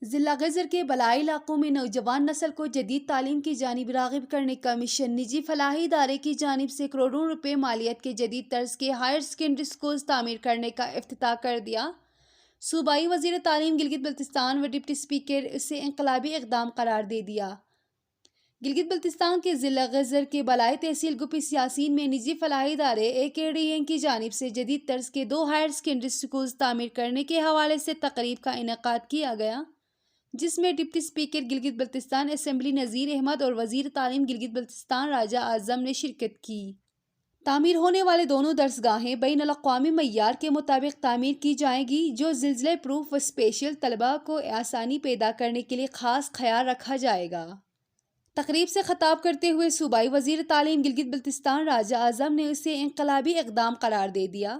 ضلع غزر کے بالائی علاقوں میں نوجوان نسل کو جدید تعلیم کی جانب راغب کرنے کا مشن نجی فلاحی ادارے کی جانب سے کروڑوں روپے مالیت کے جدید طرز کے ہائر سیکنڈری سکولز تعمیر کرنے کا افتتاح کر دیا۔ صوبائی وزیر تعلیم گلگت بلتستان و ڈپٹی اسپیکر اسے انقلابی اقدام قرار دے دیا۔ گلگت بلتستان کے ضلع غزر کے بالائی تحصیل گپی سیاسین میں نجی فلاحی ادارے AKDN کی جانب سے جدید طرز کے 2 ہائر سیکنڈری سکولز تعمیر کرنے کے حوالے سے تقریب کا انعقاد کیا گیا، جس میں deputy speaker Gilgit Baltistan assembly Nazir Ahmed اور وزیر تعلیم گلگت بلتستان راجہ اعظم نے شرکت کی۔ تعمیر ہونے والے دونوں درسگاہیں بین الاقوامی معیار کے مطابق تعمیر کی جائیں گی، جو زلزلہ پروف و اسپیشل طلباء کو آسانی پیدا کرنے کے لیے خاص خیال رکھا جائے گا۔ تقریب سے خطاب کرتے ہوئے صوبائی وزیر تعلیم گلگت بلتستان راجہ اعظم نے اسے انقلابی اقدام قرار دے دیا۔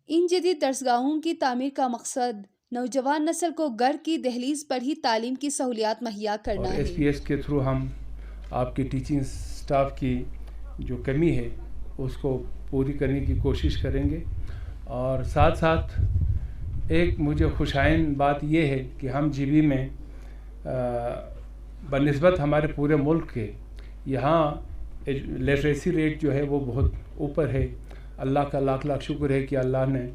ان جدید درسگاہوں کی تعمیر کا مقصد نوجوان نسل کو گھر کی دہلیز پر ہی تعلیم کی سہولیات مہیا کرنا ہے۔ SPS کے تھرو ہم آپ کی ٹیچنگ سٹاف کی جو کمی ہے اس کو پوری کرنے کی کوشش کریں گے، اور ساتھ ساتھ ایک مجھے خوشائن بات یہ ہے کہ ہم GB میں بنسبت ہمارے پورے ملک کے یہاں لٹریسی ریٹ جو ہے وہ بہت اوپر ہے۔ اللہ کا لاکھ لاکھ شکر ہے کہ اللہ نے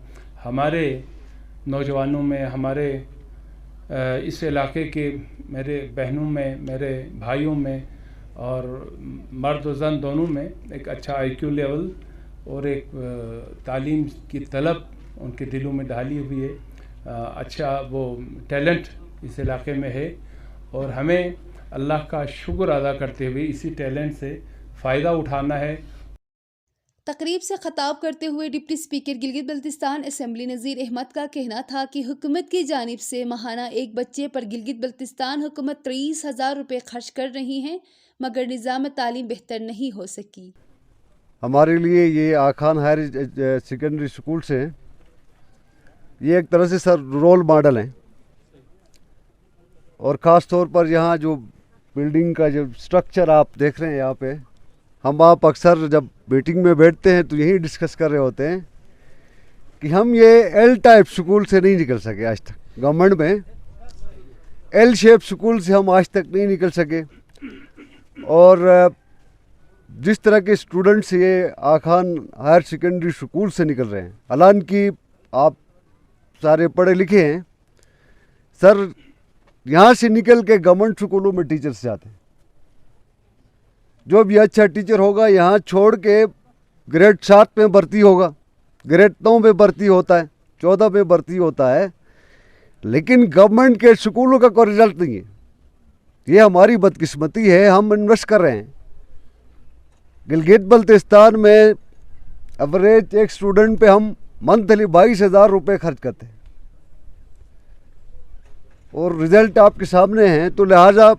ہمارے نوجوانوں میں، ہمارے اس علاقے کے میرے بہنوں میں، میرے بھائیوں میں اور مرد و زن دونوں میں ایک اچھا IQ لیول اور ایک تعلیم کی طلب ان کے دلوں میں ڈالی ہوئی ہے۔ اچھا وہ ٹیلنٹ اس علاقے میں ہے، اور ہمیں اللہ کا شکر ادا کرتے ہوئے اسی ٹیلنٹ سے فائدہ اٹھانا ہے۔ تقریب سے خطاب کرتے ہوئے deputy speaker Gilgit Baltistan assembly Nazir Ahmed کا کہنا تھا کہ حکومت کی جانب سے ماہانہ ایک بچے پر گلگت بلتستان حکومت 30,000 روپے خرچ کر رہی ہیں، مگر نظام تعلیم بہتر نہیں ہو سکی۔ ہمارے لیے یہ آخان ہائر سیکنڈری سکولز ہیں، یہ ایک طرح سے سر رول ماڈل ہیں، اور خاص طور پر یہاں جو بلڈنگ کا جو سٹرکچر آپ دیکھ رہے ہیں یہاں پہ، ہم آپ اکثر جب میٹنگ میں بیٹھتے ہیں تو یہی ڈسکس کر رہے ہوتے ہیں کہ ہم یہ L ٹائپ سکول سے نہیں نکل سکے آج تک۔ گورنمنٹ میں L شیپ سکول سے ہم آج تک نہیں نکل سکے، اور جس طرح کے اسٹوڈنٹس یہ آخان ہائر سیکنڈری سکول سے نکل رہے ہیں، حالانکہ آپ سارے پڑھے لکھے ہیں سر، یہاں سے نکل کے گورنمنٹ سکولوں میں ٹیچرس جاتے ہیں۔ جو بھی اچھا ٹیچر ہوگا یہاں چھوڑ کے گریڈ 7 میں بھرتی ہوگا، گریڈ 9 میں بھرتی ہوتا ہے، 14 میں بھرتی ہوتا ہے، لیکن گورنمنٹ کے سکولوں کا کوئی رزلٹ نہیں ہے۔ یہ ہماری بدقسمتی ہے، ہم انویسٹ کر رہے ہیں۔ گلگت بلتستان میں ایوریج ایک اسٹوڈنٹ پہ ہم منتھلی 22,000 روپے خرچ کرتے ہیں، اور رزلٹ آپ کے سامنے ہیں، تو لہٰذا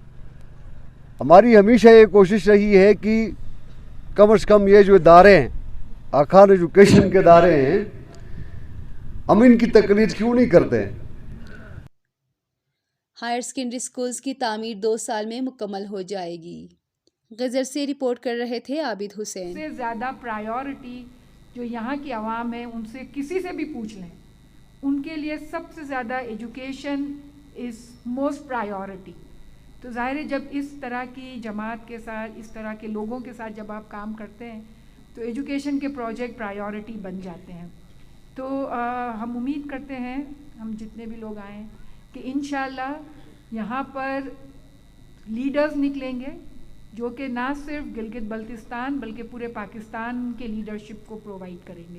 ہماری ہمیشہ یہ کوشش رہی ہے کہ کم از کم یہ جو ادارے ہیں، آخان ایجوکیشن کے ادارے ہیں، ہم ان کی تقلید کیوں نہیں کرتے ہیں۔ ہائر سیکنڈری سکولز کی تعمیر 2 سال میں مکمل ہو جائے گی۔ غزر سے رپورٹ کر رہے تھے عابد حسین۔ سے زیادہ پرائیورٹی جو یہاں کی عوام ہے، ان سے کسی سے بھی پوچھ لیں، ان کے لیے سب سے زیادہ ایجوکیشن از موسٹ پرائیورٹی۔ تو ظاہر ہے جب اس طرح کی جماعت کے ساتھ، اس طرح کے لوگوں کے ساتھ جب آپ کام کرتے ہیں تو ایجوکیشن کے پروجیکٹ پرائیورٹی بن جاتے ہیں۔ تو ہم امید کرتے ہیں، ہم جتنے بھی لوگ آئیں، کہ انشاءاللہ یہاں پر لیڈرز نکلیں گے جو کہ نہ صرف گلگت بلتستان بلکہ پورے پاکستان کے لیڈرشپ کو پرووائڈ کریں گے۔